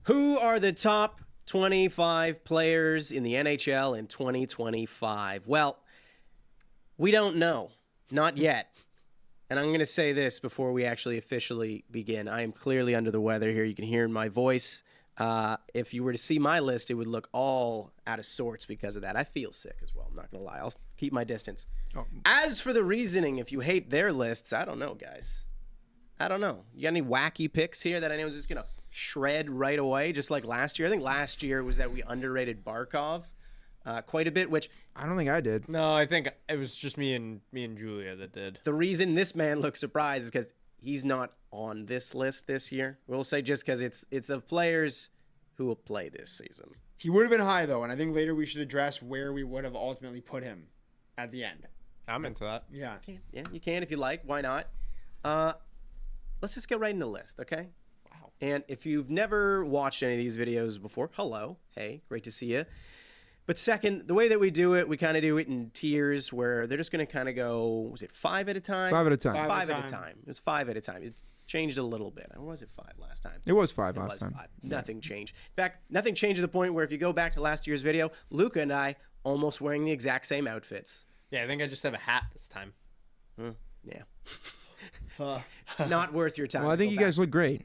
Who are the top 25 players in the NHL in 2025? Well, we don't know. Not yet. And I'm going to say this before we actually officially begin. I am clearly under the weather here. You can hear in my voice. If you were to see my list, it would look all out of sorts because of that. I feel sick as well. I'm not going to lie. I'll keep my distance. Oh. As for the reasoning, if you hate their lists, I don't know, guys. I don't know. You got any wacky picks here that I know is just going to shred right away, just like last year? I think last year was that we underrated Barkov quite a bit, which I don't think I did. No, I think it was just me and Julia that did. The reason this man looks surprised is because he's not on this list this year. We'll say just because it's of players who will play this season. He would have been high, though, and I think later we should address where we would have ultimately put him at the end. I'm into that. Yeah. Yeah, you can if you like. Why not? Let's just get right in the list, okay? Wow. And if you've never watched any of these videos before, hello. Hey, great to see you. But second, the way that we do it, we kind of do it in tiers where they're just going to kind of go, was it 5 at a time? 5 at a time. Five at a time. It was 5 at a time. It's changed a little bit. Or was it 5 last time? It was 5 last time. 5. Nothing changed. In fact, nothing changed to the point where if you go back to last year's video, Luca and I almost wearing the exact same outfits. Yeah, I think I just have a hat this time. Yeah. Not worth your time. Well, I think you guys look great.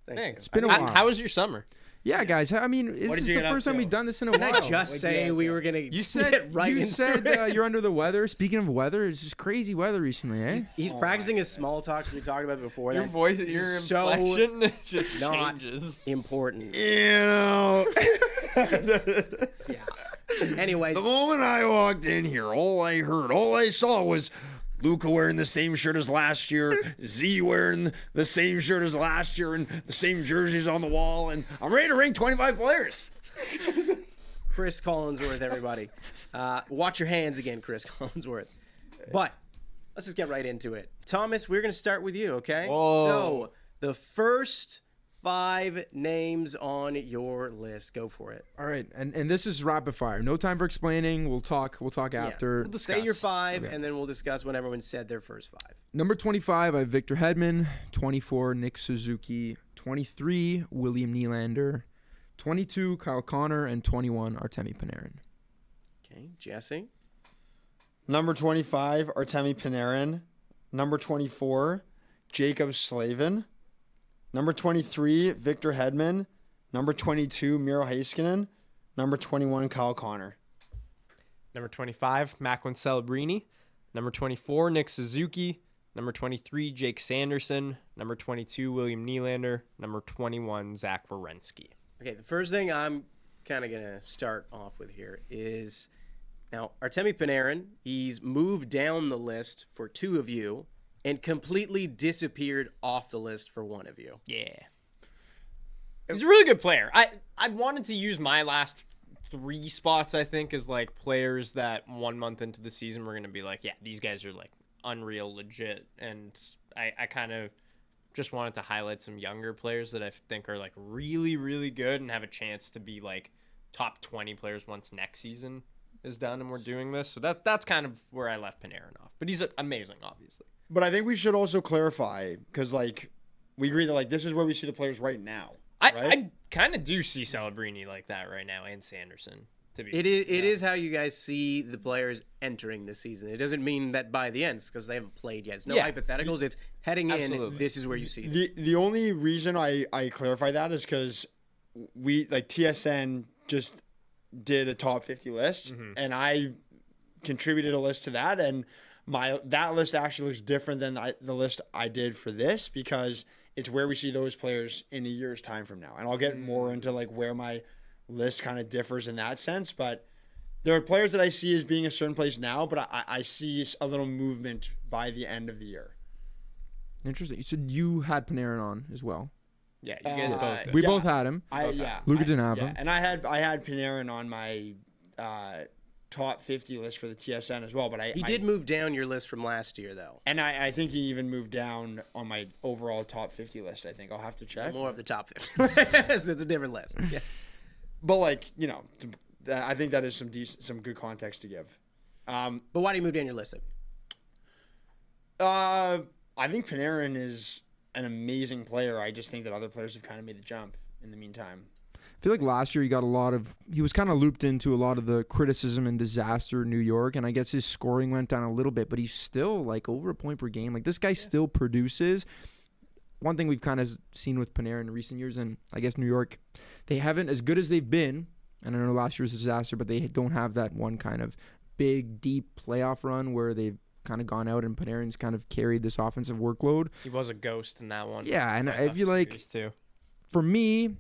Thanks. It's been a while. How was your summer? Yeah, guys. I mean, this is the first time we've done this in a while. Didn't I just say we were going to get right into it? You said you're under the weather. Speaking of weather, it's just crazy weather recently, eh? He's practicing his small talk we talked about before. Your voice, your inflection just not changes. Important. You know. Yeah. Anyways. The moment I walked in here, all I saw was Luca wearing the same shirt as last year, Z wearing the same shirt as last year, and the same jerseys on the wall, and I'm ready to rank 25 players. Chris Collinsworth, everybody. Watch your hands again, Chris Collinsworth. But let's just get right into it. Thomas, we're going to start with you, okay? Whoa. So the first 5 names on your list. Go for it. All right, and this is rapid fire. No time for explaining. We'll talk after. We'll say your 5, and then we'll discuss when everyone said their first 5. Number 25, I have Victor Hedman. 24, Nick Suzuki. 23, William Nylander. 22, Kyle Connor, and 21, Artemi Panarin. Okay, Jesse. Number 25, Artemi Panarin. Number 24, Jacob Slavin. Number 23, Victor Hedman. Number 22, Miro Heiskanen. Number 21, Kyle Connor. Number 25, Macklin Celebrini. Number 24, Nick Suzuki. Number 23, Jake Sanderson. Number 22, William Nylander. Number 21, Zach Werenski. Okay, the first thing I'm kind of going to start off with here is, now, Artemi Panarin, he's moved down the list for 2 of you and completely disappeared off the list for 1 of you. Yeah. He's a really good player. I wanted to use my last 3 spots, I think, as like players that 1 month into the season we're going to be like, yeah, these guys are like unreal legit. And I kind of just wanted to highlight some younger players that I think are like really, really good and have a chance to be like top 20 players once next season is done and we're doing this. So that's kind of where I left Panarin off. But he's amazing, obviously. But I think we should also clarify, because like we agree that like this is where we see the players right now. Right? I kind of do see Celebrini like that right now, and Sanderson. It is how you guys see the players entering the season. It doesn't mean that by the end, because they haven't played yet. It's no hypotheticals. It's heading in. This is where you see them. The only reason I clarify that is because we like TSN just did a top 50 list, and I contributed a list to that, and that list actually looks different than the list I did for this, because it's where we see those players in a year's time from now. And I'll get more into like where my list kind of differs in that sense. But there are players that I see as being a certain place now, but I see a little movement by the end of the year. Interesting. So you had Panarin on as well. Yeah, you guys both did. We both had him. Luca didn't have him. And I had Panarin on my top 50 list for the TSN as well, but he did move down your list from last year, though. And I think he even moved down on my overall top 50 list. I think I'll have to check. More of the top 50. It's a different list. Yeah. But like, you know, I think that is some good context to give. But why do you move down your list? I think Panarin is an amazing player. I just think that other players have kind of made the jump. in the meantime. I feel like last year he was kind of looped into a lot of the criticism and disaster in New York, and I guess his scoring went down a little bit, but he's still like over a point per game. Like this guy still produces. One thing we've kind of seen with Panarin in recent years, and I guess New York, they haven't, as good as they've been, and I know last year was a disaster, but they don't have that one kind of big, deep playoff run where they've kind of gone out and Panarin's kind of carried this offensive workload. He was a ghost in that one. Yeah, and I feel like too. For me,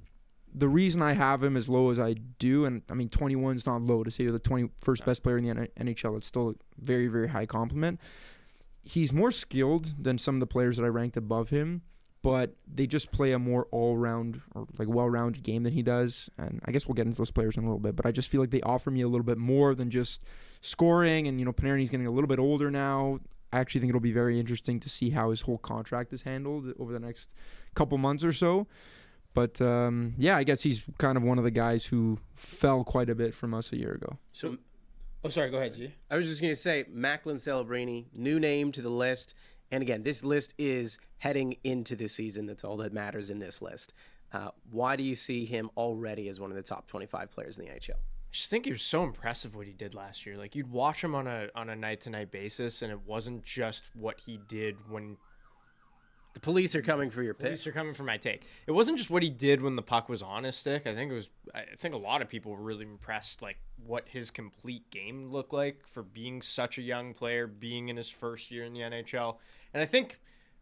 the reason I have him as low as I do, and I mean 21 is not low to say you're the 21st best player in the NHL. It's still a very, very high compliment. He's more skilled than some of the players that I ranked above him, but they just play a more all-round or like well-rounded game than he does. And I guess we'll get into those players in a little bit, but I just feel like they offer me a little bit more than just scoring. And, Panarini's getting a little bit older now. I actually think it'll be very interesting to see how his whole contract is handled over the next couple months or so. But, I guess he's kind of one of the guys who fell quite a bit from us a year ago. So, sorry, go ahead, G. I was just going to say, Macklin Celebrini, new name to the list. And again, this list is heading into the season. That's all that matters in this list. Why do you see him already as one of the top 25 players in the NHL? I just think it was so impressive what he did last year. Like, you'd watch him on a night-to-night basis, and it wasn't just what he did when the police are coming for your pick. Police are coming for my take. It wasn't just what he did when the puck was on his stick. I think a lot of people were really impressed, like what his complete game looked like for being such a young player, being in his first year in the NHL. And I think,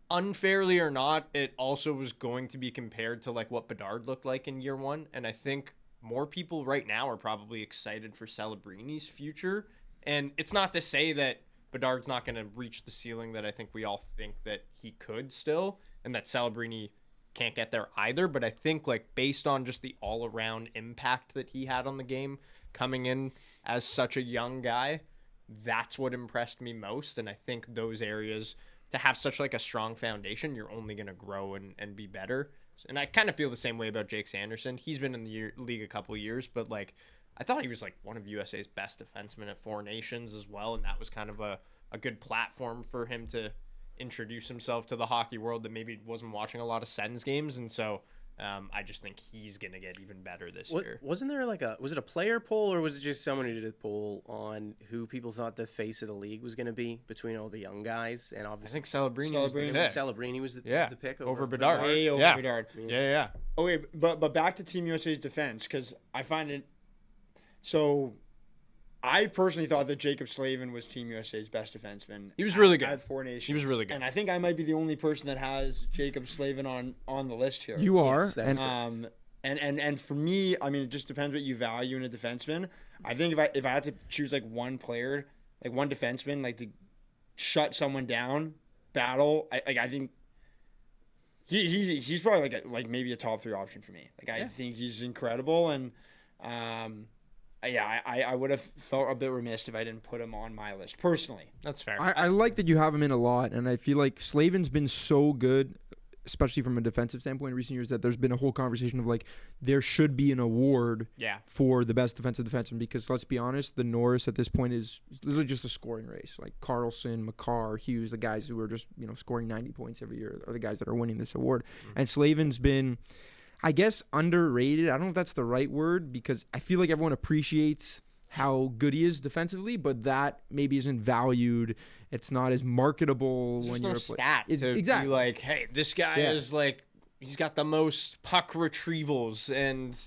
unfairly or not, it also was going to be compared to like what Bedard looked like in year one. And I think more people right now are probably excited for Celebrini's future. And it's not to say that Bedard's not going to reach the ceiling that I think we all think that he could still, and that Celebrini can't get there either. But I think, like, based on just the all-around impact that he had on the game coming in as such a young guy, that's what impressed me most. And I think those areas, to have such like a strong foundation, you're only going to grow and be better. And I kind of feel the same way about Jake Sanderson. He's been in the league a couple of years, but like, I thought he was like one of USA's best defensemen at Four Nations as well, and that was kind of a good platform for him to introduce himself to the hockey world that maybe wasn't watching a lot of Sens games. And so I just think he's going to get even better this year. Wasn't there was it a player poll, or was it just someone who did a poll on who people thought the face of the league was going to be between all the young guys? And obviously, I think Celebrini was the pick over Bedard. Way over Bedard. Yeah. Okay, but back to Team USA's defense, because I find it so. I personally thought that Jacob Slavin was Team USA's best defenseman. He was really good. At Four Nations. He was really good. And I think I might be the only person that has Jacob Slavin on the list here. You are. Yes, and for me, I mean, it just depends what you value in a defenseman. I think if I had to choose like one player, like one defenseman, like to shut someone down, battle, I think he's probably like maybe a top 3 option for me. Like I think he's incredible, and I would have felt a bit remiss if I didn't put him on my list personally. That's fair. I like that you have him in a lot, and I feel like Slavin's been so good, especially from a defensive standpoint in recent years, that there's been a whole conversation of like there should be an award for the best defensive defenseman, because let's be honest, the Norris at this point is literally just a scoring race. Like Carlson, McCarr, Hughes, the guys who are just scoring 90 points every year are the guys that are winning this award. Mm-hmm. And Slavin's been, I guess, underrated. I don't know if that's the right word, because I feel like everyone appreciates how good he is defensively, but that maybe isn't valued. It's not as marketable when you're a stat to exactly be like, hey, this guy is like, he's got the most puck retrievals and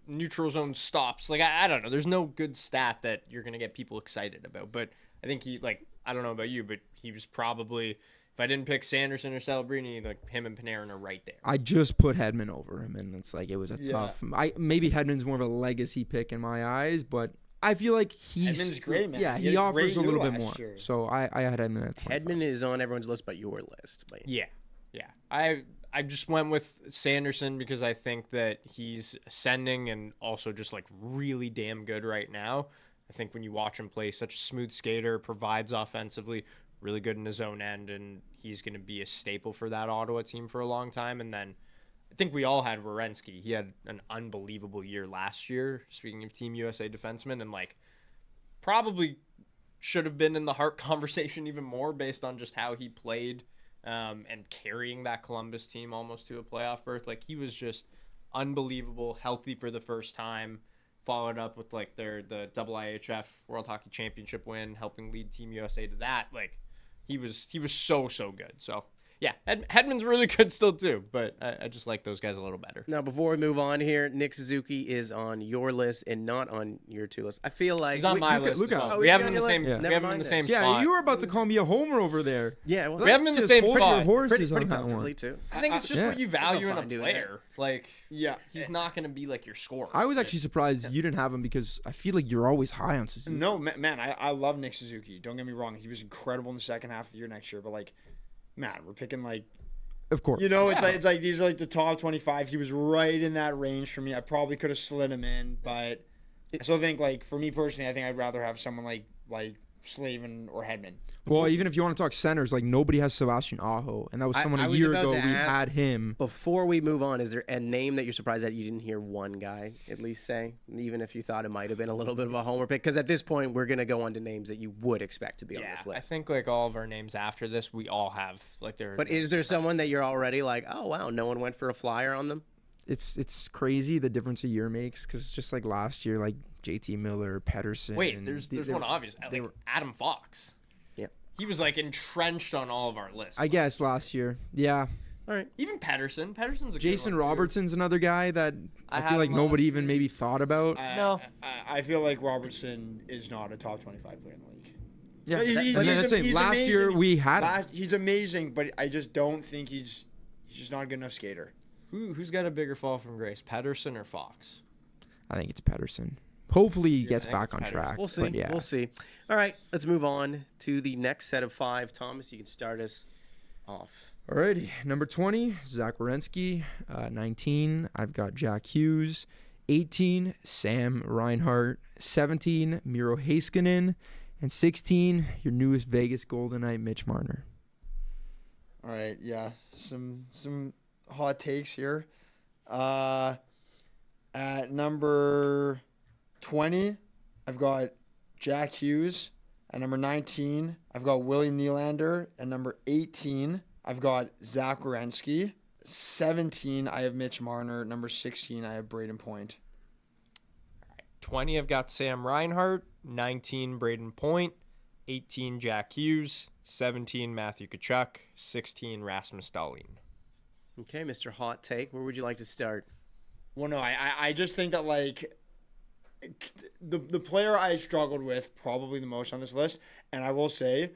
neutral zone stops. Like, I don't know. There's no good stat that you're gonna get people excited about. But I think he, like, I don't know about you, but he was probably, if I didn't pick Sanderson or Celebrini, like him and Panarin are right there. I just put Hedman over him, and it's like it was a tough. Maybe Hedman's more of a legacy pick in my eyes, but I feel like Hedman's great, man. Yeah, he offers a little bit more. So I had Hedman at 25. Hedman is on everyone's list, but your list. But yeah. I just went with Sanderson because I think that he's ascending and also just like really damn good right now. I think when you watch him play, such a smooth skater, provides offensively, really good in his own end, and he's going to be a staple for that Ottawa team for a long time. And then I think we all had Werenski. He had an unbelievable year last year, speaking of Team USA defensemen, and like probably should have been in the Hart conversation even more based on just how he played and carrying that Columbus team almost to a playoff berth. Like, he was just unbelievable, healthy for the first time. Followed up with like the IIHF World Hockey Championship win, helping lead Team USA to that. Like he was so good. So yeah, Hedman's really good still too, but I just like those guys a little better. Now, before we move on here, Nick Suzuki is on your list and not on your 2 list. I feel like He's on my list. Luca. As well. Oh, We he's have on him in the your same. list? We Never have him in mind the then. same Yeah, spot. you were about to call me a homer over there. Yeah, well, We have him in the same hold spot. your horses pretty on that comfortably one. too. I think it's just what you value in a fine doing player. Like Yeah. he's not going to be like your scorer. I was actually surprised you didn't have him because I feel like you're always high on Suzuki. No, man, I love Nick Suzuki. Don't get me wrong. He was incredible in the second half of the year next year. But, like, man, we're picking, like, Of course. you know, it's like these are, like, the top 25. He was right in that range for me. I probably could have slid him in. But I still think, like, for me personally, I think I'd rather have someone like Slavin or Hedman. Well, even if you want to talk centers, like nobody has Sebastian Aho, and that was someone I a was year about ago to we ask- had him. Before we move on, is there a name that you're surprised that you didn't hear one guy at least say, even if you thought it might have been a little bit of a homer pick? Because at this point, we're going to go on to names that you would expect to be on Yeah, this I list. think like all of our names after this, we all have like they're. But is there someone that you're already like, oh, wow, no one went for a flyer on them? It's crazy the difference a year makes because just like last year, like JT Miller, Pedersen. Wait, there's one obvious. Like Adam Fox. Yeah. He was like entrenched on all of our lists. I guess last year, yeah. All right. Even Pedersen. Pedersen's a Jason good one, too. Robertson's another guy that I I had feel like him nobody last even maybe thought about. No. I feel like Robertson is not a top 25 player in the league. Yeah, He's- but then he's- that's it. he's Last year amazing. we had him. He's amazing, but I just don't think he's just not a good enough skater. Who's got a bigger fall from grace, Pedersen or Fox? I think it's Pedersen. Hopefully he gets think back it's on Pedersen. track. We'll see. But yeah. We'll see. All right, let's move on to the next set of 5. Thomas, you can start us off. Alrighty, number 20, Zach Werenski. 19, I've got Jack Hughes. 18, Sam Reinhart. 17, Miro Heiskanen. And 16, your newest Vegas Golden Knight, Mitch Marner. All right, yeah, some hot takes here. At number 20, I've got Jack Hughes. At number 19, I've got William Nylander. At number 18, I've got Zach Werenski. 17, I have Mitch Marner. Number 16, I have Braden Point. 20, I've got Sam Reinhart. 19, Braden Point. 18, Jack Hughes. 17, Matthew Tkachuk. 16, Rasmus Dahlin. Okay, Mr. Hot Take, where would you like to start? Well, no, I just think that, like, the player I struggled with probably the most on this list, and I will say,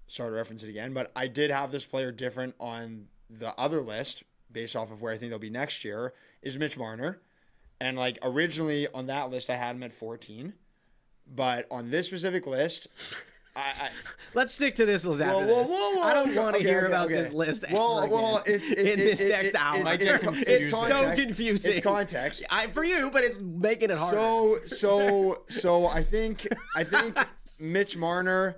sorry to reference it again, but I did have this player different on the other list based off of where I think they'll be next year, is Mitch Marner. And, like, originally on that list, I had him at 14. But on this specific list, Let's stick to this list after this. I don't want to hear about this list ever again in this next hour. It's so confusing. It's context. For you, but it's making it harder. So I think Mitch Marner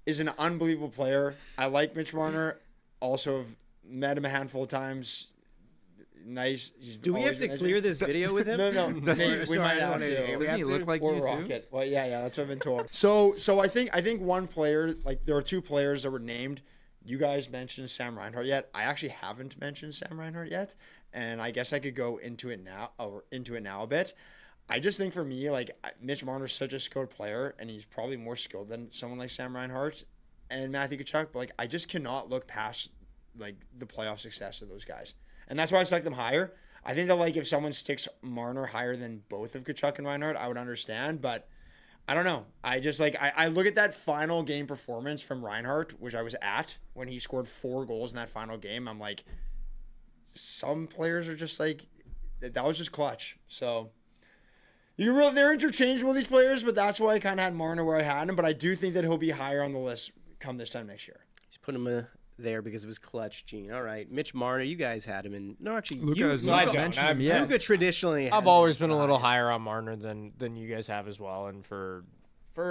is an unbelievable player. I like Mitch Marner. Also, have met him a handful of times. Nice. Do we have to clear this video with him? No. Maybe we might have to. Doesn't he look like Or you too? Rocket. Well, yeah, that's what I've been told. So I think one player, like there are 2 players that were named. You guys mentioned Sam Reinhart yet? I actually haven't mentioned Sam Reinhart yet, and I guess I could go into it now a bit. I just think for me, like Mitch Marner's such a skilled player, and he's probably more skilled than someone like Sam Reinhart and Matthew Tkachuk. But like I just cannot look past like the playoff success of those guys. And that's why I select them higher. I think that, like, if someone sticks Marner higher than both of Tkachuk and Reinhart, I would understand. But I don't know. I just, like, I look at that final game performance from Reinhart, which I was at when he scored 4 goals in that final game. I'm like, some players are just, like, that was just clutch. So they're interchangeable, these players, but that's why I kind of had Marner where I had him. But I do think that he'll be higher on the list come this time next year. He's putting him there because of his clutch gene. All right, Mitch Marner, you guys had him in. No, actually, Luca has I not don't. mentioned him yet. Luca traditionally. I've has always him been a little high. higher on Marner than you guys have as well, and for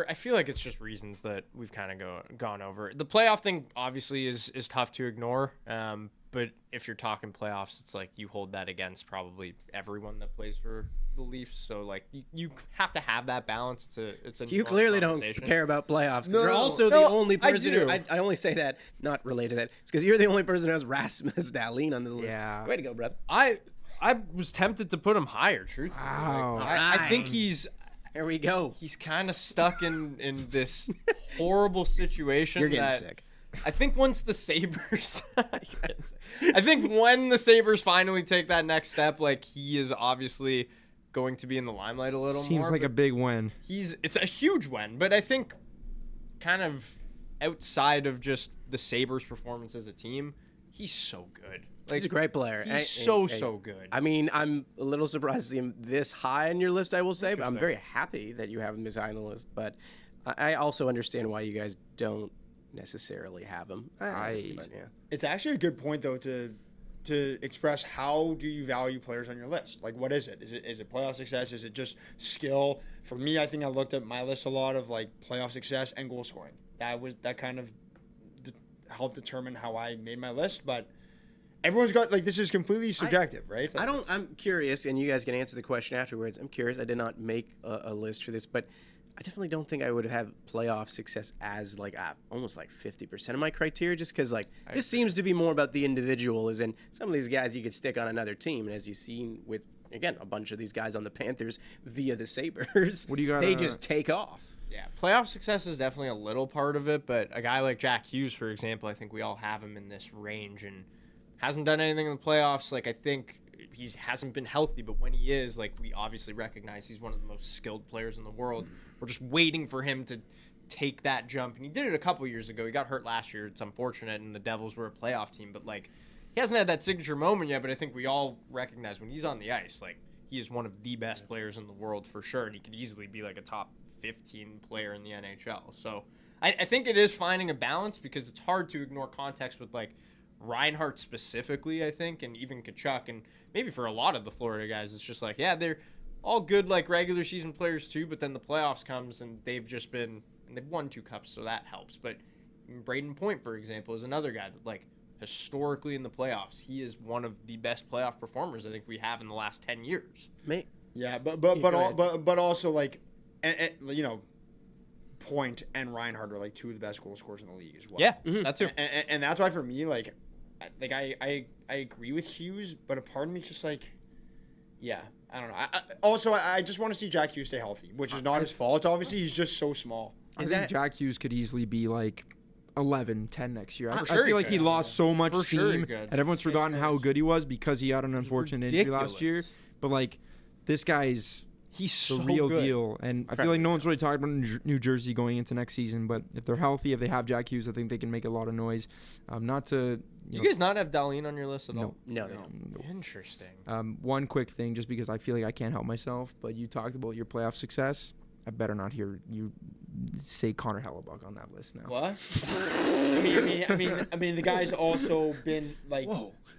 I feel like it's just reasons that we've kind of gone over. The playoff thing obviously is tough to ignore, but if you're talking playoffs, it's like you hold that against probably everyone that plays for the Leafs. So like you have to have that balance. It's a You nuanced clearly don't conversation. care about playoffs. No, You're no, also no, the only I person. do. I only say that not related to that. It's because you're the only person who has Rasmus Dahlin on the list. Yeah. Way to go, brother. I I was tempted to put him higher, truthfully. Wow. I think he's Here we go. kind of stuck in this horrible situation. You're getting that sick. I think once the Sabres, I think when the Sabres finally take that next step, like he is obviously going to be in the limelight a little more. Seems like a big win. It's a huge win, but I think kind of outside of just the Sabres' performance as a team, he's so good. Like, He's a great player. He's so good. I mean, I'm a little surprised to see him this high on your list, I will say, but I'm very happy that you have him this high on the list. But I also understand why you guys don't necessarily have him. But, yeah. It's actually a good point though to express how do you value players on your list? Like, what is it? Is it playoff success? Is it just skill? For me, I think I looked at my list a lot of like playoff success and goal scoring. That kind of helped determine how I made my list. But everyone's got like this is completely subjective, right? Like, I'm curious, and you guys can answer the question afterwards. I'm curious. I did not make a list for this, but I definitely don't think I would have playoff success as like almost like 50% of my criteria, just because like this seems to be more about the individual. As in some of these guys you could stick on another team, and as you've seen with again a bunch of these guys on the Panthers via the Sabres, What do you got? They just take off. Yeah, playoff success is definitely a little part of it, but a guy like Jack Hughes, for example, I think we all have him in this range and hasn't done anything in the playoffs. Like, I think he hasn't been healthy, but when he is, like, we obviously recognize he's one of the most skilled players in the world. We're just waiting for him to take that jump, and he did it a couple years ago. He got hurt last year. It's unfortunate, and the Devils were a playoff team, but, like, he hasn't had that signature moment yet, but I think we all recognize when he's on the ice, like, he is one of the best players in the world for sure, and he could easily be, like, a top 15 player in the NHL. So I think it is finding a balance because it's hard to ignore context with like Reinhart specifically, I think, and even Tkachuk, and maybe for a lot of the Florida guys, it's just like, yeah, they're all good like regular season players too, but then the playoffs comes and they've won 2 cups, so that helps. But Braden Point, for example, is another guy that like historically in the playoffs, he is one of the best playoff performers I think we have in the last 10 years. Yeah, but also like. And, you know, Point and Reinhart are like 2 of the best goal scorers in the league as well. Yeah, that's it. And that's why for me, like I agree with Hughes, but a part of me is just like, yeah, I don't know. I just want to see Jack Hughes stay healthy, which is not his fault. Obviously, he's just so small. I think Jack Hughes could easily be like 11, 10 next year. I sure feel like he lost so much steam, sure and everyone's forgotten how good he was because he had an unfortunate injury last year. But like, this guy's He's the so real good. deal, and I feel like no one's really talking about New Jersey going into next season. But if they're healthy, if they have Jack Hughes, I think they can make a lot of noise. Not to you guys not have Dahlin on your list at all? No. Interesting. One quick thing, just because I feel like I can't help myself, but you talked about your playoff success. I better not hear you say Connor Hellebuck on that list now. What? I mean, the guy's also been like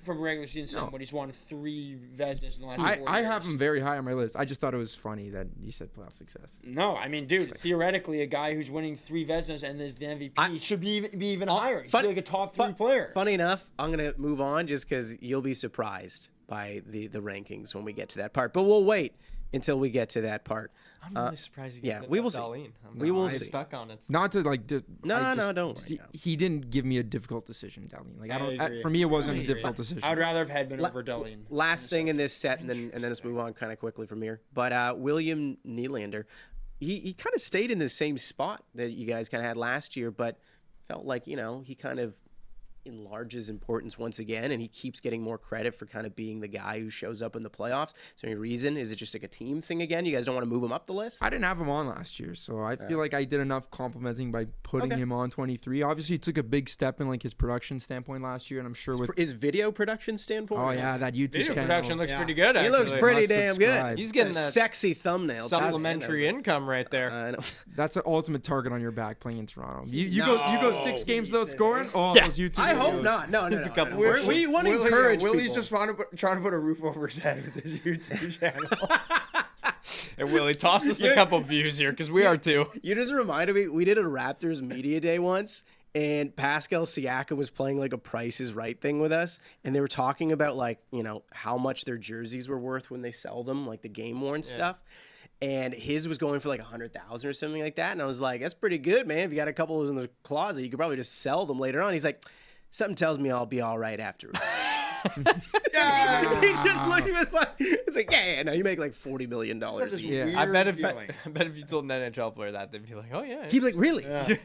from regular season when he's won 3 Vezina in the last 4 years. I have him very high on my list. I just thought it was funny that you said playoff success. No, I mean, dude, theoretically, a guy who's winning 3 Vezinas and is the MVP should be even higher. He should be like a top 3 player. Funny enough, I'm gonna move on just because you'll be surprised by the rankings when we get to that part. But we'll wait until we get to that part. I'm really surprised you guys we will Dahlin. We will I'm see. stuck on it. Not to like. No, don't worry. He didn't give me a difficult decision, Dahlin. Like I agree. for me, it wasn't a difficult decision. I would rather have Hedman over Dahlin. Last thing in this set, and then let's move on kind of quickly from here. But William Nylander, he kind of stayed in the same spot that you guys kind of had last year, but felt like he kind of enlarges importance once again, and he keeps getting more credit for kind of being the guy who shows up in the playoffs. Is there any reason? Is it just like a team thing again? You guys don't want to move him up the list? I didn't have him on last year, so I feel like I did enough complimenting by putting him on 23. Obviously, he took a big step in like his production standpoint last year, and I'm sure with his video production standpoint. Oh yeah, that YouTube Video channel. production looks pretty good. He Actually. looks pretty Must damn subscribe. good. He's getting a that sexy thumbnail. supplementary income right there. I know. That's an ultimate target on your back playing in Toronto. You go 6 games without scoring. Oh, those YouTube. I hope videos. not. No. Willie's We want to encourage Willie's people. just trying to put a roof over his head with his YouTube channel. And Willie, toss us a couple views here because we are too. You just reminded me, we did a Raptors media day once, and Pascal Siakam was playing like a Price is Right thing with us, and they were talking about like, how much their jerseys were worth when they sell them, like the game worn stuff. And his was going for like 100,000 or something like that. And I was like, that's pretty good, man. If you got a couple of those in the closet, you could probably just sell them later on. He's like, something tells me I'll be all right after. He just looked at us like, it's like, yeah, no, you make like $40 million a this year. Yeah. I bet feeling. if you told an NHL player that, they'd be like, oh yeah. He'd be like, really? Yeah.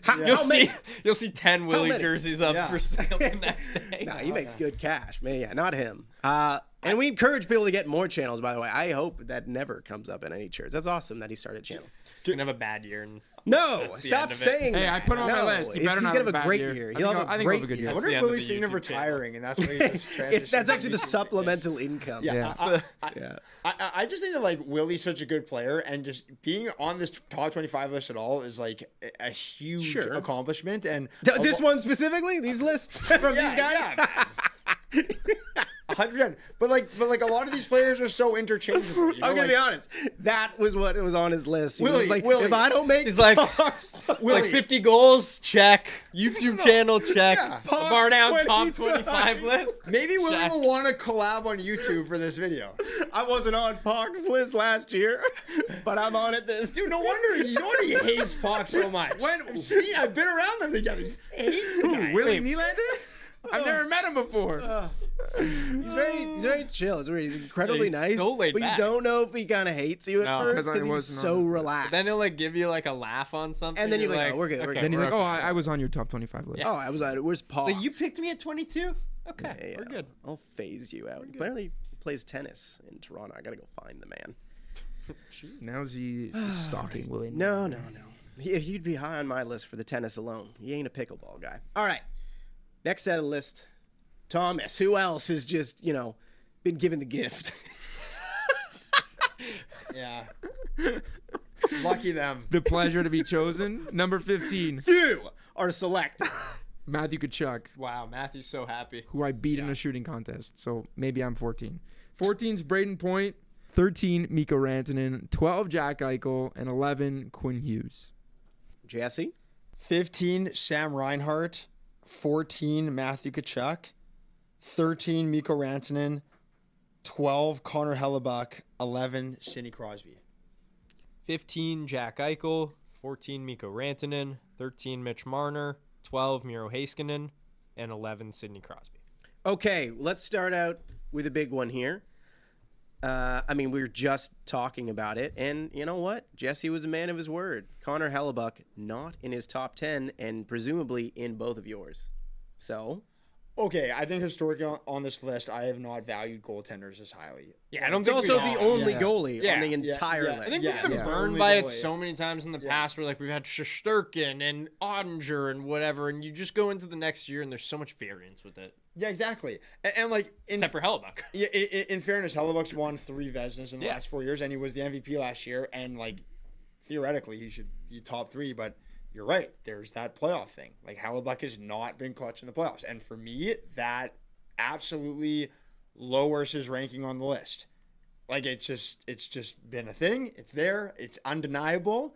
You'll see 10 Willie many? jerseys up Yeah. for sale the next day. Nah, he makes good cash. Man, yeah, not him. And we encourage people to get more channels, by the way. I hope that never comes up in any shirts. That's awesome that he started a channel. He's gonna have a bad year. And No, That's the stop end of it. saying Hey, that. I put him on my No, list. He he's better not gonna have have a a great bad year. year. He'll have I a think he'll great have a good year. year. I wonder the if end of Willie's the thinking of YouTube retiring, and that's why he just That's transitioned actually the to YouTube. supplemental income. Yeah, Yeah. I just think that like Willie's such a good player, and just being on this top 25 list at all is like a huge Sure. accomplishment. And This one specifically, these lists from these guys. yeah. 100%. But like a lot of these players are so interchangeable. You know? I'm gonna like, be honest. That was what was on his list. He was Willie, like, Willie. if I don't make he's like, Willie. like 50 goals, check. YouTube channel, check. Yeah. BarDown top 25. 25 list. Maybe Willie Check. will want to collab on YouTube for this video. I wasn't on Pock's list last year, but I'm on it this. Dude, no wonder he hates Pac so much. I've been around them together. He hates the guy. Willie Nylander? I've never met him before. He's very chill. It's weird. He's incredibly He's nice, so laid but back. you don't know if he kind of hates you at No, first 'cause I because he's wasn't on so his list. relaxed. Then he'll like give you like a laugh on something. And then you're like, oh, we're good, we're good. Then he's like, okay. oh, I was on your top 25 list. oh, I was on it. Where's Paul? So you picked me at 22? Okay, Yeah, we're good. I'll phase you out. Apparently, he plays tennis in Toronto. I gotta go find the man. Now's he stalking Willie. No. He'd be high on my list for the tennis alone. He ain't a pickleball guy. All right. Next set of list. Thomas. Who else has just, been given the gift? Yeah. Lucky them. The pleasure to be chosen. Number 15, Few are selected. Matthew Tkachuk, Wow, Matthew's so happy. who I beat in a shooting contest. So maybe I'm 14. 14's Braden Point, 13 Mikko Rantanen, 12 Jack Eichel, and 11 Quinn Hughes. Jesse? 15, Sam Reinhart. 14, Matthew Tkachuk. 13, Mikko Rantanen. 12, Connor Hellebuck. 11, Sidney Crosby. 15, Jack Eichel. 14, Mikko Rantanen. 13, Mitch Marner. 12, Miro Heiskanen. And 11, Sidney Crosby. Okay, let's start out with a big one here. We were just talking about it, and you know what? Jesse was a man of his word. Connor Hellebuck not in his top 10, and presumably in both of yours. So, Okay, I think historically on this list, I have not valued goaltenders as highly. Yeah, I don't it's think also we the all- only Yeah. goalie Yeah. on the Yeah, entire yeah. list. I think Yeah, we've been yeah. burned Only by it goalie. so many times in the Yeah. past where like we've had Shesterkin and Ottinger and whatever, and you just go into the next year and there's so much variance with it. Yeah, exactly. And like, Except for Hellebuck. Yeah, in fairness, Hellebuck's won 3 Vezinas in the Yeah. last 4 years, and he was the MVP last year. And like, theoretically, he should be top 3. But you're right. There's that playoff thing. Like, Hellebuck has not been clutch in the playoffs, and for me, that absolutely lowers his ranking on the list. Like, it's just been a thing. It's there. It's undeniable.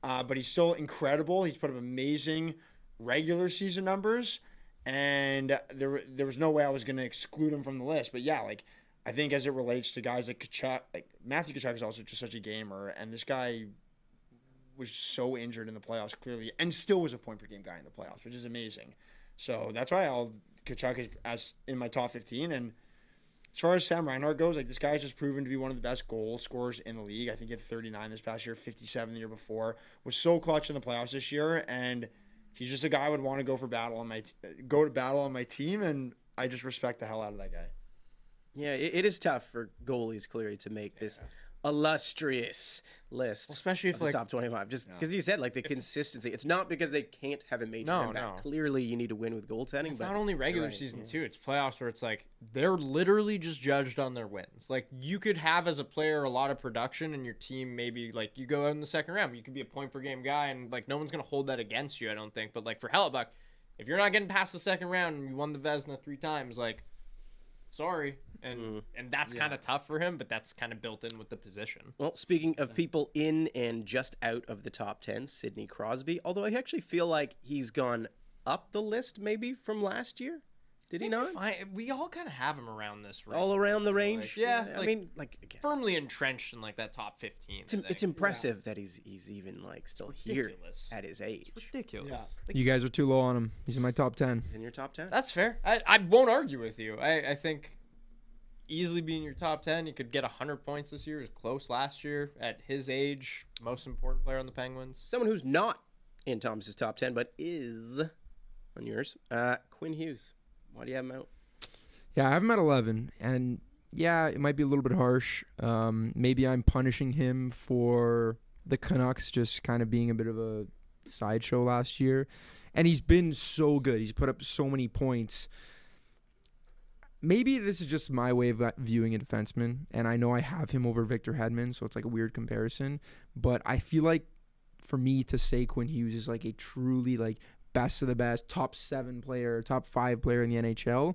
But he's still incredible. He's put up amazing regular season numbers. And there was no way I was going to exclude him from the list. But yeah, like, I think as it relates to guys like Tkachuk, like Matthew Tkachuk is also just such a gamer, and this guy was so injured in the playoffs clearly, and still was a point per game guy in the playoffs, which is amazing. So that's why Tkachuk is as in my top 15. And as far as Sam Reinhart goes, like, this guy's just proven to be one of the best goal scorers in the league. I think he had 39 this past year, 57 the year before. Was so clutch in the playoffs this year, and he's just a guy I would want to go to battle on my team, and I just respect the hell out of that guy. Yeah, it is tough for goalies clearly to make this illustrious list, Especially if, of the like- top 25. Just because you said, like, the consistency. It's not because they can't have a major No, impact. no. Clearly, you need to win with goaltending. It's but not only regular you're right, season yeah. too; it's playoffs where it's like they're literally just judged on their wins. Like, you could have as a player a lot of production, and your team maybe like you go out in the second round, you could be a point per game guy, and like no one's gonna hold that against you. I don't think. But like for Hellebuck, if you're not getting past the second round and you won the Vezina 3 times, like, sorry, and that's kind of tough for him, but that's kind of built in with the position. Well, speaking of people in and just out of the top 10, Sidney Crosby. Although I actually feel like he's gone up the list maybe from last year. Did he not? Fine. We all kind of have him around this range. All around the range? Like, yeah, I like- mean, like, again, firmly entrenched in like that top 15. it's impressive that he's even, like, still here ridiculous. at his age. Ridiculous. Yeah. Like, You guys are too low on him. He's in my top 10. In your top 10? that's fair. I won't argue with you. I think easily be in your top 10. He could get 100 points this year. He was close last year. At his age, most important player on the Penguins. Someone who's not in Thomas's top 10, but is on yours, Quinn Hughes. Why do you have him out? Yeah, I have him at 11, and yeah, it might be a little bit harsh. Maybe I'm punishing him for the Canucks just kind of being a bit of a sideshow last year, and he's been so good. He's put up so many points. Maybe this is just my way of viewing a defenseman, and I know I have him over Victor Hedman, so it's like a weird comparison, but I feel like for me to say Quinn Hughes is like a truly like best of the best, top 7 player, top 5 player in the NHL,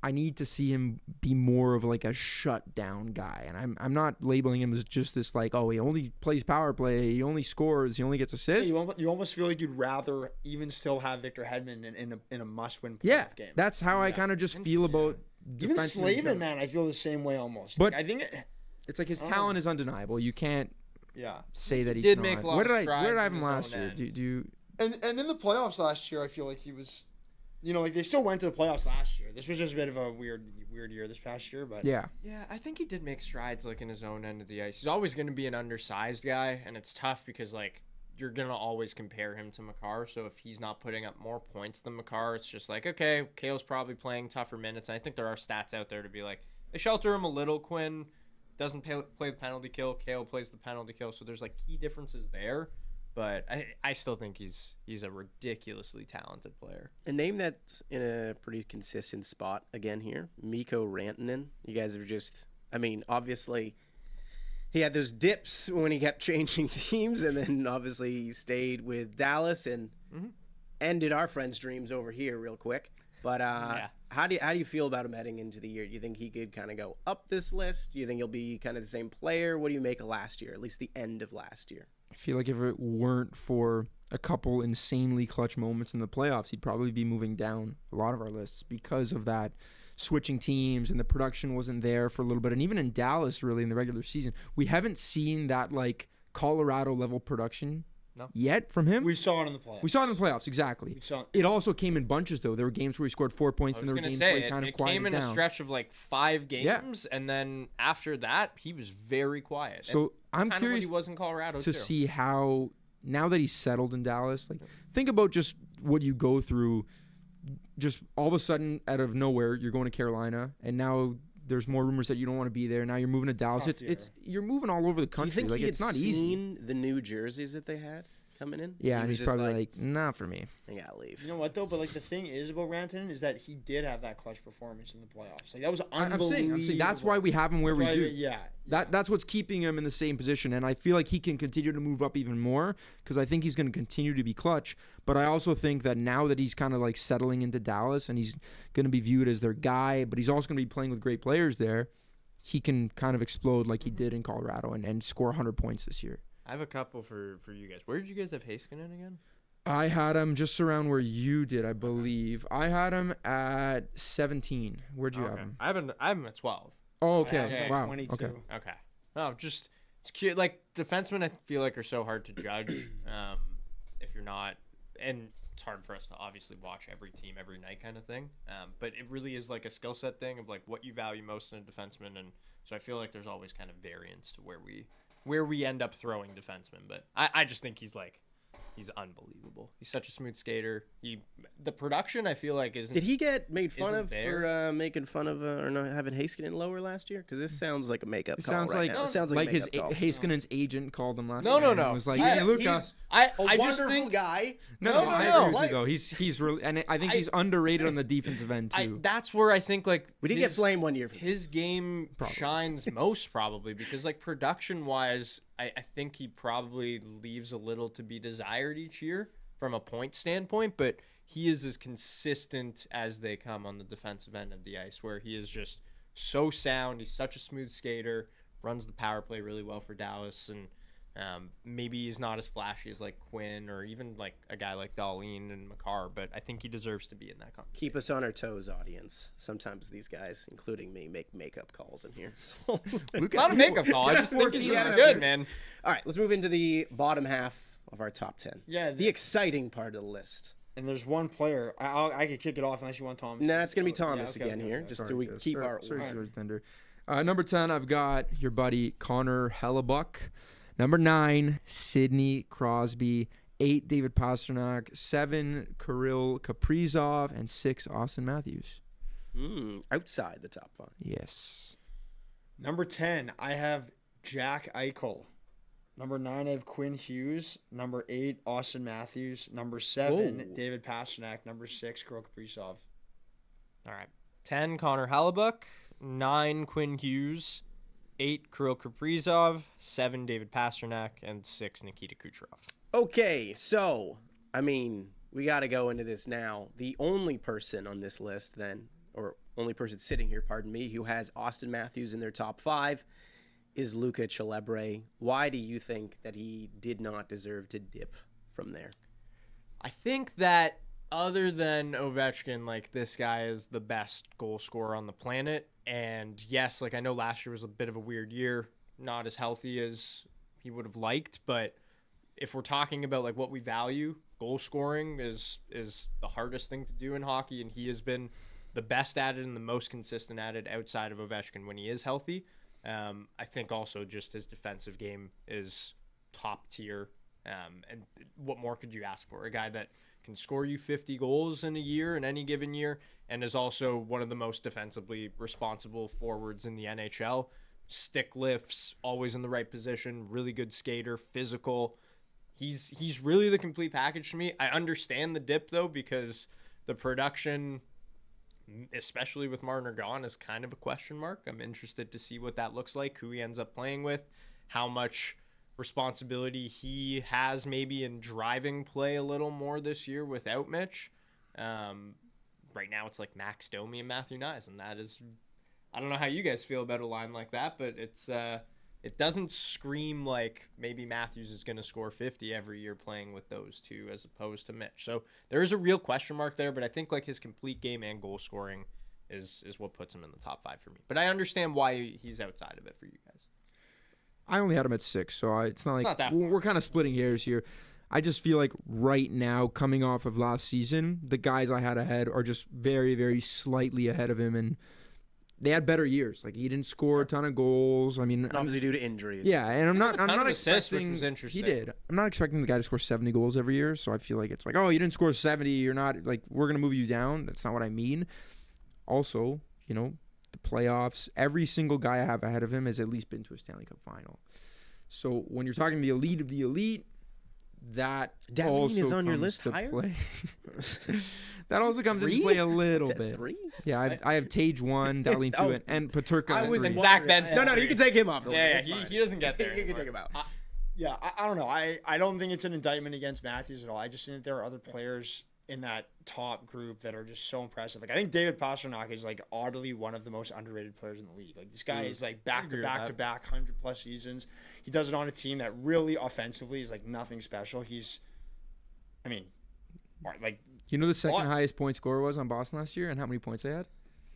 I need to see him be more of like a shutdown guy. And I'm not labeling him as just this like, oh, he only plays power play, he only scores, he only gets assists. Yeah, you almost feel like you'd rather even still have Victor Hedman in a must-win playoff Yeah, game. that's how I kind of just feel about Even defensemen in Slavin, general. man, I feel the same way almost. But I think it's like his talent is undeniable. You can't say that he's did not. make a lot Where did of I strides have in him his last own year? end. Do you And in the playoffs last year, I feel like he was, like they still went to the playoffs last year. This was just a bit of a weird year this past year, but Yeah. Yeah, I think he did make strides like in his own end of the ice. He's always going to be an undersized guy, and it's tough because like you're going to always compare him to Makar. So if he's not putting up more points than Makar, it's just like, okay, Kale's probably playing tougher minutes. And I think there are stats out there to be like, they shelter him a little. Quinn doesn't play the penalty kill. Kale plays the penalty kill. So there's like key differences there. But I still think he's a ridiculously talented player. A name that's in a pretty consistent spot again here, Mikko Rantanen. You guys are just, obviously he had those dips when he kept changing teams, and then obviously he stayed with Dallas and ended our friends' dreams over here real quick. But how do you feel about him heading into the year? Do you think he could kind of go up this list? Do you think he'll be kind of the same player? What do you make of last year, at least the end of last year? I feel like if it weren't for a couple insanely clutch moments in the playoffs, he'd probably be moving down a lot of our lists because of that switching teams and the production wasn't there for a little bit. And even in Dallas, really, in the regular season, we haven't seen that like Colorado level production yet from him. we saw it in the playoffs. We saw it in the playoffs, exactly. It also came in bunches, though. There were games where he scored 4 points, and there were games where he kind of quieted came in down. a stretch of like 5 games, and then after that, he was very quiet. So I'm kind curious of what he was in Colorado to too. see how, now that he's settled in Dallas, like think about just what you go through. Just all of a sudden, out of nowhere, you're going to Carolina, and now there's more rumors that you don't want to be there. Now you're moving to Dallas. It's you're moving all over the Do country. you think Like he it's had not easy. seen the new jerseys that they had coming in? Yeah, He and was he's just probably like, not for me. I gotta leave. You know what though? But like the thing is about Rantanen is that he did have that clutch performance in the playoffs. Like that was I'm unbelievable. saying that's why we have him where we That's why do. Yeah. That's what's keeping him in the same position, and I feel like he can continue to move up even more because I think he's going to continue to be clutch. But I also think that now that he's kind of like settling into Dallas and he's going to be viewed as their guy, but he's also going to be playing with great players there, he can kind of explode like he did in Colorado and score 100 points this year. I have a couple for you guys. Where did you guys have Heiskanen again? I had him just around where you did, I believe. I had him at 17. Where'd you have him? I have him at 12. Oh, I have him okay. at Wow. 22. Okay. Okay. Oh, just it's cute. Like defensemen, I feel like are so hard to judge. If you're not, and it's hard for us to obviously watch every team every night, kind of thing. But it really is like a skill set thing of like what you value most in a defenseman, and so I feel like there's always kind of variance to where we end up throwing defensemen. But I just think he's unbelievable. He's such a smooth skater. The production I feel like isn't. Did he get made fun isn't of there. for making fun of or not having Heiskanen lower last year? Because this sounds like a makeup It call sounds right like now. It sounds like a his makeup call. Haskinen's agent called him last No, night. no, and no. was like, Yeah, hey, Luca. he's I a just wonderful think guy. No, No, I no. agree with you, though. He's really, and I think he's underrated on the defensive end too. that's where I think like We did get flamed one year for his game shines most probably because like production wise I think he probably leaves a little to be desired each year from a point standpoint, but he is as consistent as they come on the defensive end of the ice where he is just so sound. He's such a smooth skater, runs the power play really well for Dallas, and maybe he's not as flashy as like Quinn or even like a guy like Dahlin and Makar, but I think he deserves to be in that conversation. Keep us on our toes, audience. Sometimes these guys, including me, make makeup calls in here. It's not a makeup call. I just think he's really good, man. All right, let's move into the bottom half of our top 10. Yeah, The exciting part of the list. And there's one player. I could kick it off unless you want Thomas. Nah, it's going to be Thomas again here, just Sorry, so we Joe. keep our Sorry, order. Thunder. Number 10, I've got your buddy Connor Hellebuck. Number 9, Sidney Crosby. 8, David Pastrnak. 7, Kirill Kaprizov. And 6, Austin Matthews. Outside the top 5. Yes. Number 10, I have Jack Eichel. Number 9, I have Quinn Hughes. Number 8, Austin Matthews. Number 7, David Pastrnak. Number 6, Kirill Kaprizov. All right. 10, Connor Hellebuck. 9, Quinn Hughes. 8, Kirill Kaprizov. 7, David Pastrnak. And 6, Nikita Kucherov. Okay, so, I mean, we got to go into this now. The only person on this list then, or only person sitting here, pardon me, who has Austin Matthews in their top 5 is Luca Celebrini. Why do you think that he did not deserve to dip from there? I think that other than Ovechkin, like, this guy is the best goal scorer on the planet. And yes, like, I know last year was a bit of a weird year, not as healthy as he would have liked, but if we're talking about like what we value, goal scoring is the hardest thing to do in hockey, and he has been the best at it and the most consistent at it outside of Ovechkin when he is healthy. I think also just his defensive game is top tier. And what more could you ask for? A guy that can score you 50 goals in a year, in any given year, and is also one of the most defensively responsible forwards in the NHL. Stick lifts, always in the right position, really good skater, physical. He's really the complete package to me. I understand the dip, though, because the production, especially with Marner gone, is kind of a question mark. I'm interested to see what that looks like, who he ends up playing with, how much responsibility he has maybe in driving play a little more this year without Mitch. Right now it's like Max Domi and Matthew Nyes, and that is, I don't know how you guys feel about a line like that, but it doesn't scream like maybe Matthews is going to score 50 every year playing with those two as opposed to Mitch. So there is a real question mark there, but I think like his complete game and goal scoring is what puts him in the top 5 for me. But I understand why he's outside of it for you guys. I only had him at 6, so it's not like not that we're kind of splitting hairs here. I just feel like right now, coming off of last season, the guys I had ahead are just very, very slightly ahead of him, and they had better years. Like, he didn't score a ton of goals. I mean, Obviously due to injury. yeah, and I'm not assists, which expecting. was interesting. He did. I'm not expecting the guy to score 70 goals every year. So I feel like it's like, oh, you didn't score 70. You're not like we're gonna move you down. That's not what I mean. Also, you know, the playoffs. Every single guy I have ahead of him has at least been to a Stanley Cup final. So when you're talking the elite of the elite, that Dahlin also is on your comes list to higher? play. That also comes into play a little bit. 3? Yeah, I have Tage 1, Dahlin 2, and Paterka I at was 3. And Zach Benson. No, you can take him off the Yeah, list. he doesn't get there. You can anymore. take him out. Yeah, I don't know. I don't think it's an indictment against Matthews at all. I just think that there are other players in that top group that are just so impressive. Like, I think David Pastrnak is like oddly one of the most underrated players in the league. Like, this guy is like back to agree with back that. to back 100+ seasons. He does it on a team that really offensively is like nothing special. I mean, like, You know the second highest point scorer was on Boston last year, and how many points they had?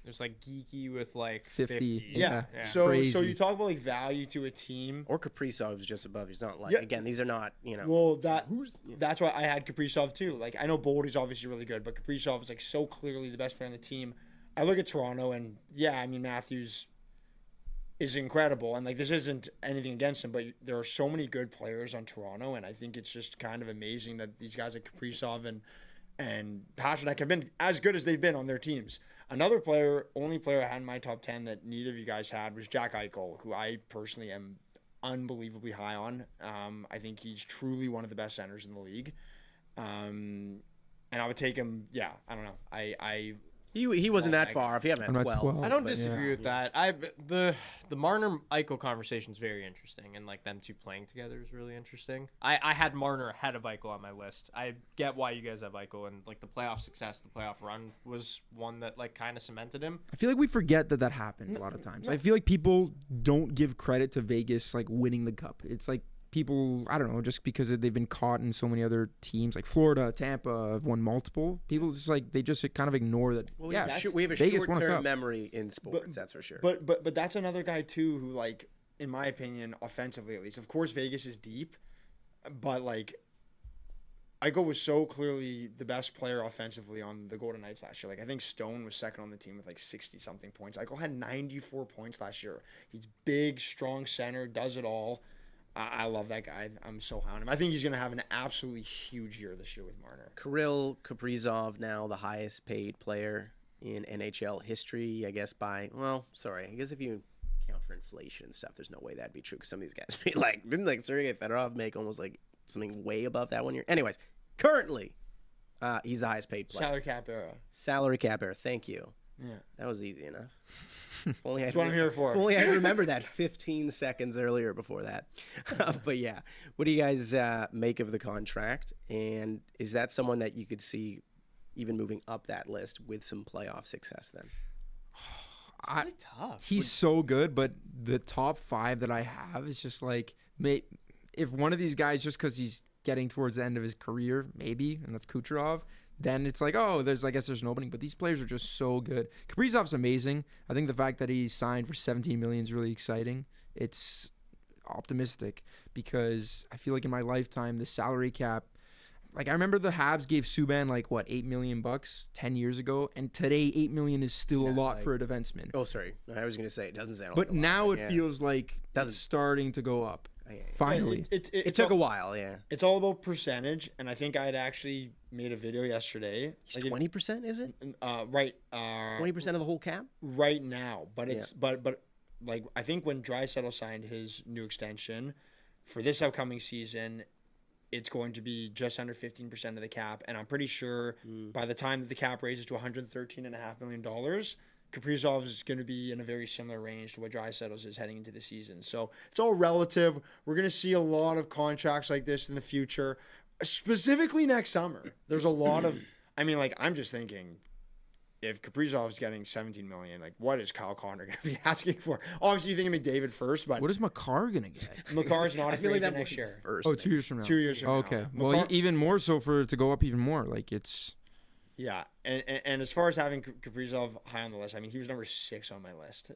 There's like Geeky with like 50. yeah. Yeah. So Crazy. you talk about like value to a team. Or Kaprizov is just above. He's not like, Yeah. again, these are not, you know. Well, that's why I had Kaprizov too. Like, I know Boldy's obviously really good, but Kaprizov is like so clearly the best player on the team. I look at Toronto, and yeah, I mean, Matthews is incredible, and like, this isn't anything against him, but there are so many good players on Toronto, and I think it's just kind of amazing that these guys like Kaprizov and Pastrnak have been as good as they've been on their teams. Another only player I had in my top 10 that neither of you guys had was Jack Eichel, who I personally am unbelievably high on. I think he's truly one of the best centers in the league. And I would take him. Yeah, I don't know. He wasn't that far. If you have him I'm at at 12. 12. I don't but- disagree with that. The Marner Eichel conversation is very interesting, and like them two playing together is really interesting. I had Marner ahead of Eichel on my list. I get why you guys have Eichel, and like the playoff success, the playoff run was one that like kind of cemented him. I feel like we forget that happened a lot of times. I feel like people don't give credit to Vegas like winning the cup. It's like people, I don't know, just because they've been caught in so many other teams like Florida, Tampa have won multiple. People just like they just kind of ignore that. Well, yeah, we have a Vegas won a short-term cup. memory in sports, that's for sure. But that's another guy too who, like, in my opinion, offensively at least. Of course, Vegas is deep, but like, Eichel was so clearly the best player offensively on the Golden Knights last year. Like, I think Stone was second on the team with like 60-something points. Eichel had 94 points last year. He's big, strong center, does it all. I love that guy. I'm so high on him. I think he's going to have an absolutely huge year this year with Marner. Kirill Kaprizov, now the highest paid player in NHL history, I guess I guess if you count for inflation and stuff, there's no way that'd be true because some of these guys be like, didn't like Sergei Fedorov make almost like something way above that one year? Anyways, currently, he's the highest paid player. Salary cap era. Thank you. Yeah. That was easy enough. That's what I'm here for. If only I remembered that 15 seconds earlier before that. But yeah, what do you guys make of the contract? And is that someone that you could see even moving up that list with some playoff success then? Really tough. He's so good, but the top 5 that I have is just like, if one of these guys, just because he's getting towards the end of his career, maybe, and that's Kucherov, then it's like, I guess there's an opening. But these players are just so good. Kaprizov's amazing. I think the fact that he signed for $17 million is really exciting. It's optimistic because I feel like in my lifetime, the salary cap, like I remember the Habs gave Subban like what, $8 million 10 years ago, and today $8 million is still a lot for a defenseman. Oh, sorry, I was going to say it doesn't sound. But like a now lot, it feels like it's starting to go up. Finally, it took a while. Yeah, it's all about percentage, and I think I had actually made a video yesterday. 20%, is it? Right. 20% of the whole cap right now, but it's but like I think when Draisaitl signed his new extension for this upcoming season, it's going to be just under 15% of the cap, and I'm pretty sure by the time that the cap raises to $113.5 million, Kaprizov is going to be in a very similar range to what Draisaitl's is heading into the season. So it's all relative. We're going to see a lot of contracts like this in the future, specifically next summer. There's a lot of, I'm just thinking, if Kaprizov's getting $17 million, like what is Kyle Connor going to be asking for? Obviously, you think of McDavid first, but what is Makar going to get? Makar's not a free agent next year. First, 2 years from now. 2 years from now. Okay. Well, even more so for it to go up even more. Like it's. Yeah, and as far as having Kaprizov high on the list, he was number 6 on my list.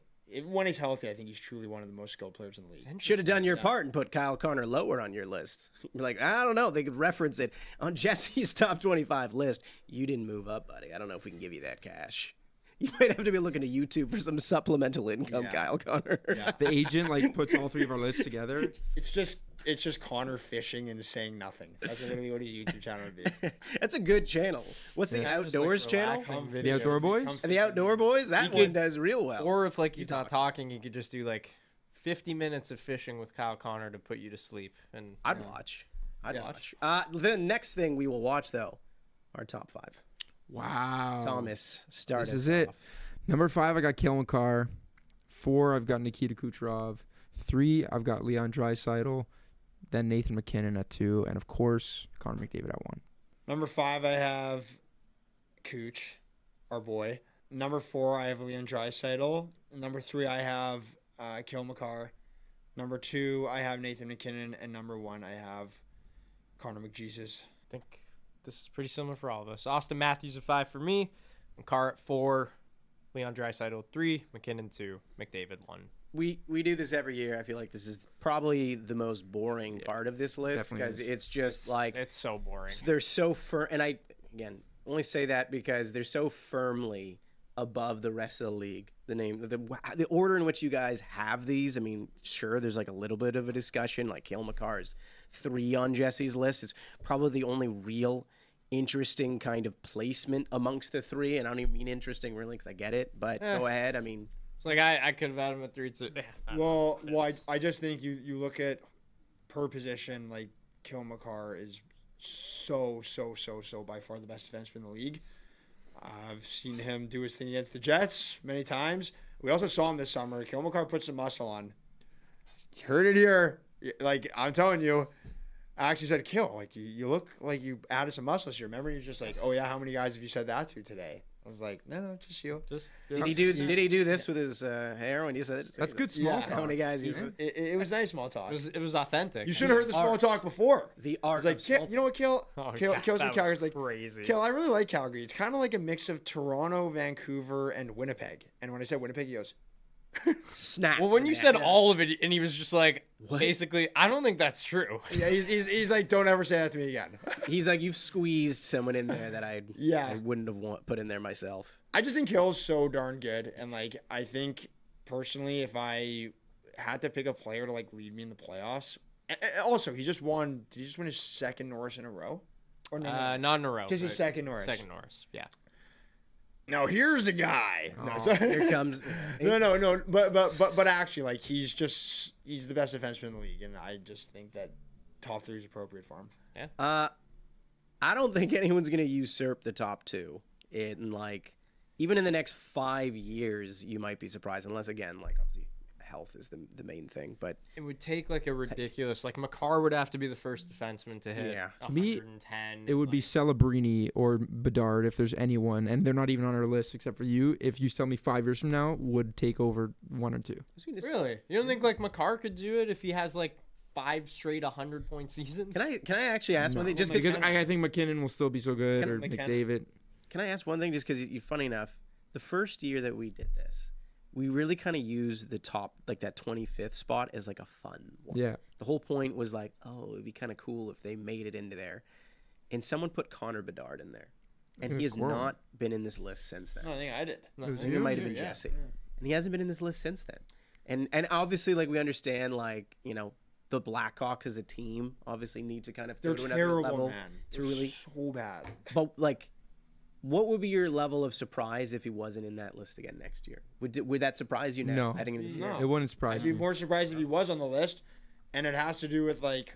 When he's healthy, I think he's truly one of the most skilled players in the league. Should have done your part and put Kyle Connor lower on your list. You're like, I don't know. They could reference it on Jesse's top 25 list. You didn't move up, buddy. I don't know if we can give you that cash. You might have to be looking to YouTube for some supplemental income, Kyle Connor. Yeah. The agent puts all 3 of our lists together. It's just Connor fishing and saying nothing. That's literally what his YouTube channel would be. That's a good channel. What's the Outdoors channel? The Outdoor Boys? The Outdoor Boys? That one does real well. Or if he's not talking, you could just do 50 minutes of fishing with Kyle Connor to put you to sleep. And I'd watch. The next thing we will watch, though, our top 5. Wow. Thomas, start. This is it. Number 5, I got Cale Makar. 4, I've got Nikita Kucherov. 3, I've got Leon Draisaitl. Then Nathan McKinnon at 2. And, of course, Connor McDavid at 1. Number 5, I have Cooch, our boy. Number 4, I have Leon Draisaitl. Number 3, I have Cale Makar. Number 2, I have Nathan McKinnon. And number 1, I have Connor McJesus. I think this is pretty similar for all of us. Austin Matthews at 5 for me. Makar at 4. Leon Draisaitl 3. McKinnon 2. McDavid 1. We do this every year. I feel like this is probably the most boring part of this list because it's just it's so boring. They're so firm, and I only say that because they're so firmly above the rest of the league. The order in which you guys have these. Sure, there's a little bit of a discussion. Like Cale Makar's 3 on Jesse's list is probably the only real interesting kind of placement amongst the 3, and I don't even mean interesting really because I get it. But go ahead. It's I could have had him at 3 too. I just think you look at per position, Cale Makar is so by far the best defenseman in the league. I've seen him do his thing against the Jets many times. We also saw him this summer. Cale Makar put some muscle on. You heard it here. I'm telling you. I actually said, Cale, you look like you added some muscle this year. Remember, he was just oh yeah, how many guys have you said that to today? I was like, no, just you. Did he do this with his hair when he said it? That's good small talk. How many guys he said? It was nice small talk. It was authentic. You should have heard the small talk before. The art of small talk. You know what, Cale? Cale's from Calgary. He's crazy. Cale, I really like Calgary. It's kind of like a mix of Toronto, Vancouver, and Winnipeg. And when I said Winnipeg, he goes, Snap. Well, when you man. said all of it, and he was just like, basically, I don't think that's true. Yeah, he's like, don't ever say that to me again. He's like, you've squeezed someone in there that I Yeah. wouldn't have put in there myself. I just think Hill's so darn good, and like I think personally, if I had to pick a player to like lead me in the playoffs, also he just won. Did he just win his second Norris in a row? Or no? Not in a row. Just his but second Norris. Second Norris, yeah. Now here's a guy. No, Oh, sorry. Here comes. No. But actually, like he's the best defenseman in the league, and I just think that top 3 is appropriate for him. I don't think anyone's gonna usurp the top 2 in like even in the next 5 years. You might be surprised, unless again, like obviously health is the main thing. But It would take like a ridiculous, like Makar would have to be the first defenseman to hit Yeah. To me, 110. It would be Celebrini or Bedard if there's anyone, and they're not even on our list except for you. If you tell me 5 years from now, would take over 1 or 2. Really? You don't think like Makar could do it if he has like 5 straight 100-point seasons? Can I actually ask one thing? Just Because I think McKinnon will still be so good, Can- or McKinnon. McDavid. Can I ask one thing? Just because you, funny enough, the first year that we did this, we really kind of used the top, like that 25th spot, as like a fun one. Yeah. The whole point was like, oh, it'd be kind of cool if they made it into there, and someone put Connor Bedard in there, and he has Squirrel. not been in this list since then. No, I think I did. No, It was I think you? it might have been Yeah. Jesse, and he hasn't been in this list since then. And obviously, like we understand, like the Blackhawks as a team obviously need to kind of go They're to another terrible, level man. to They're really. so bad. But like, what would be your level of surprise if he wasn't in that list again next year? Would that surprise you now No. heading into this year? No. It wouldn't surprise I'd be me. more surprised if he was on the list, and it has to do with like,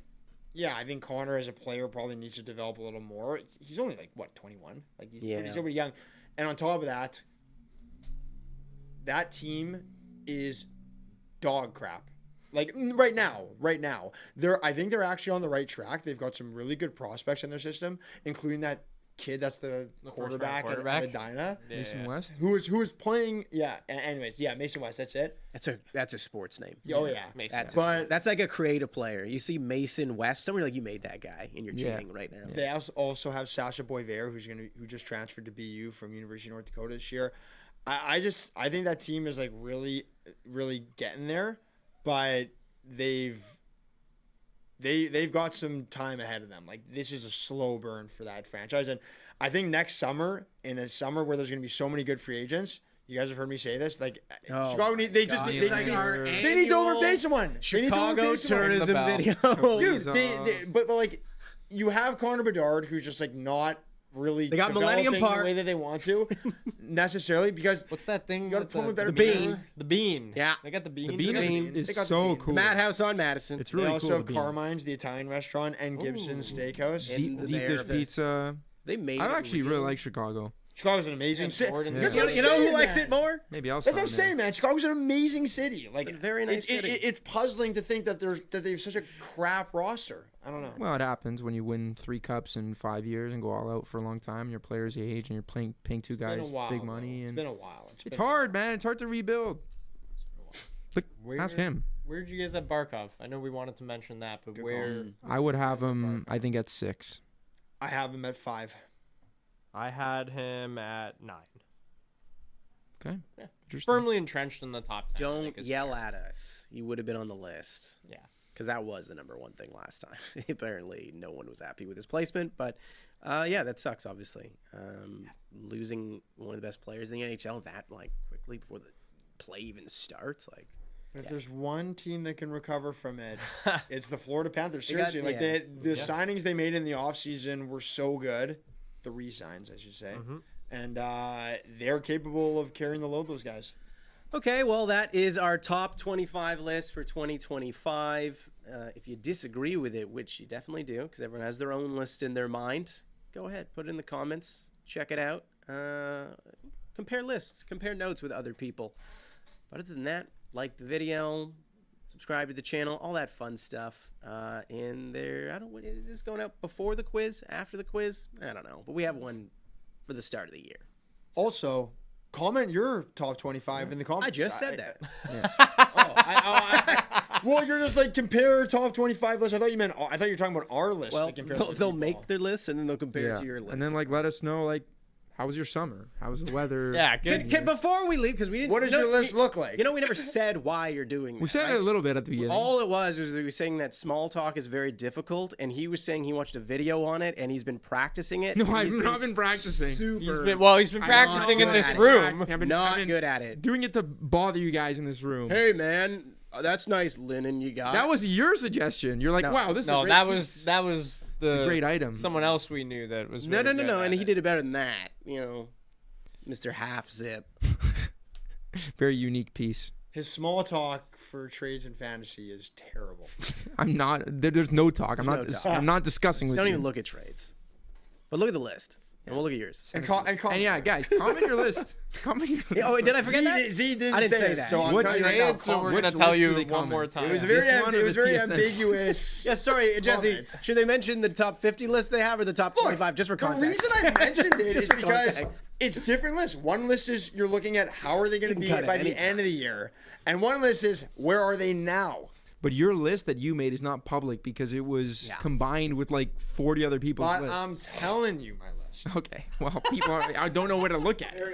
yeah, I think Connor as a player probably needs to develop a little more. He's only like what 21, like he's Yeah. pretty young, and on top of that, that team is dog crap. Like right now, I think they're actually on the right track. They've got some really good prospects in their system, including that kid that's the quarterback at Medina, Mason West. who is playing. Yeah. Anyways, yeah, Mason West. That's it. That's a sports name. Oh yeah. Mason That's West. that's like a creative player. You see Mason West, somewhere like you made that guy, and you're Yeah. cheating right now. They also have Sasha Boisvert, who just transferred to BU from University of North Dakota this year. I think that team is like really getting there, but they've got some time ahead of them. Like this is a slow burn for that franchise, and I think next summer, in a summer where there's going to be so many good free agents, you guys have heard me say this. Like Chicago, my they God. need It's like our they need to annual overpay someone. They need to Chicago overpay someone. tourism Ring the video. Dude, Please, but like you have Connor Bedard, who's just like not really They got Millennium developing Park. the way that they want to necessarily because What's that thing? gotta with put him a better the bean. bean. The bean. Yeah. They got the bean. The bean Bean. is They got the so bean. cool. Madhouse on Madison. It's they really also cool. have the bean. Carmine's, the Italian restaurant, and Gibson's Steakhouse. And Deep there, dish pizza. They made. I it actually real. really like Chicago. Chicago's an amazing And city. Jordan- That's Yeah. what I'm You know who saying, likes man. it more? Maybe I'll. That's what I'm saying, man. Chicago's an amazing city. Like It's a very nice city. It's puzzling to think that they have such a crap roster. I don't know. Well, it happens when you win 3 cups in 5 years and go all out for a long time. Your players age, and you're paying 2 It's been guys a while, big though. money, It's and been a while. it's hard, man. It's hard to rebuild. Look, ask him. Where'd you guys have Barkov? I know we wanted to mention that, but Good where? I would have him. I think at 6. I have him at 5. I had him at 9. Okay. Yeah. Interesting. Firmly entrenched in the top 10. I Don't think is yell fair. at us. You would have been on the list. Yeah. Because that was the number one thing last time. Apparently, no one was happy with his placement. But, yeah, that sucks, obviously. Losing one of the best players in the NHL that, like, quickly before the play even starts. Like, But if there's one team that can recover from it, it's the Florida Panthers. They got- Seriously, the signings they made in the offseason were so good. The re-signs, I should say. And they're capable of carrying the load, those guys. okay, well, that is our top 25 list for 2025. If you disagree with it, which you definitely do, because everyone has their own list in their mind, go ahead, put it in the comments, check it out. Compare lists, compare notes with other people. But other than that, like the video, subscribe to the channel, all that fun stuff. And there, is this going out before the quiz, after the quiz? I don't know, but we have one for the start of the year. Also, comment your top 25 in the comments. I just said that. Well, you're just like compare top 25 list. I thought you were talking about our list. Well, to compare they'll to make people. their list and then they'll compare it Yeah. to your list. And then like let us know like How was your summer? How was the weather? Yeah, good. Before we leave, because we didn't. What does your list look like? You know, we never said why you're doing that. We said right? it a little bit at the beginning. All it was we were saying that small talk is very difficult, and he was saying he watched a video on it, and he's been practicing it. No, and I've he's not been practicing. He's been practicing in this room. I've been not good at it. Doing it to bother you guys in this room. Hey man, that's nice linen you got. That was your suggestion. You're like, No. wow, this is a No, great that piece. was the a great item. Someone else we knew that was no, really good and at he it. did it better than that. You know, Mr. Half Zip. Very unique piece. His small talk for trades and fantasy is terrible. I'm not. There's no talk. I'm There's not. no talk. I'm not discussing Just with don't you. even look at trades. But look at the list, and we'll look at yours. And And yeah, guys, comment your list. Comment your list. Oh, wait, did I forget that? Z didn't I didn't say it, that. so I'm What telling you right Say now. it, so we're Which gonna tell list do you they one comment? more time. It was This one or it was the very TSN? ambiguous. Yeah, sorry, Jesse. Comment. Should they mention the top 50 list they have or the top 25 just for The context? reason I mentioned it is Just for because context. it's different lists. One list is you're looking at how are they going to can be cut it by the anytime. end of the year, and one list is where are they now. But your list that you made is not public because it was combined with like 40 other people's But lists. I'm telling you, my list. Okay. Well, people I don't know where to look at it.